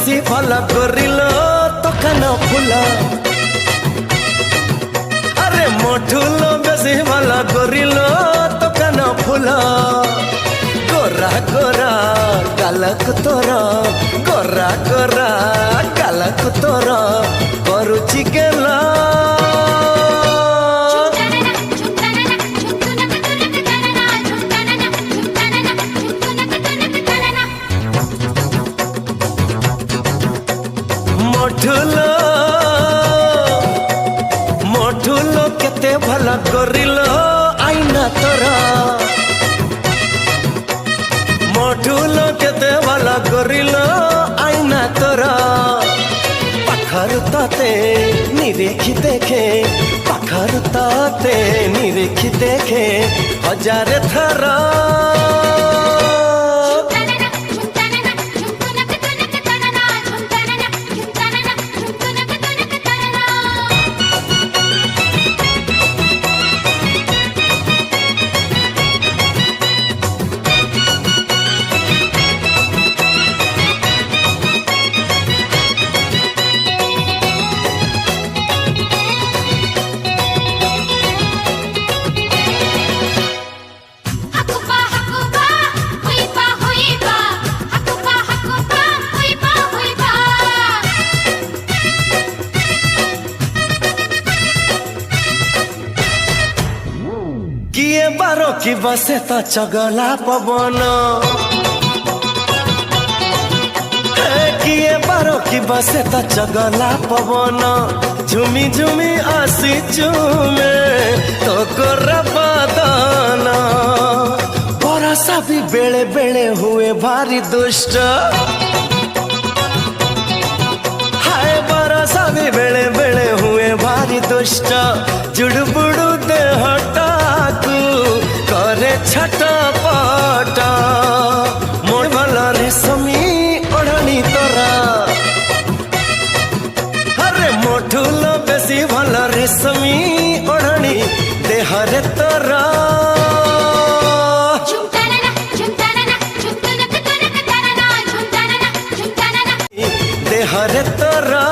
बेसी भल करिल तो कान फुल अरे मोठुल बेसी भल करिल तो कान फुल गोरा गोरा गालक तोर गोरा गोरा गालक तोर करुची गेला मोठुलो मोठुलो केते भल करिलो आईना तोरा मोठुलो केते भल करिलो आईना तोरा पाखर ताते निरेखी देखे पाखर ताते निरेखी देखे हजार थरा किए बारो की बसे तो चगला पवन किए बारो की बसे तो चगला पवन झुमी झुमी आसी चुमे तो गोरा बदन बरसा भी बेले बेले हुए भारी दुष्ट हाय बरसा भी बेले बेले हुए भारी दुष्ट जुड़बुड़ू देहटा करे छटपट मोर भल रेशमी ओढ़नी तोरा अरे मोठुल बेसी भल रेशमी ओढ़नी देहरे तोरा देहरे तोरा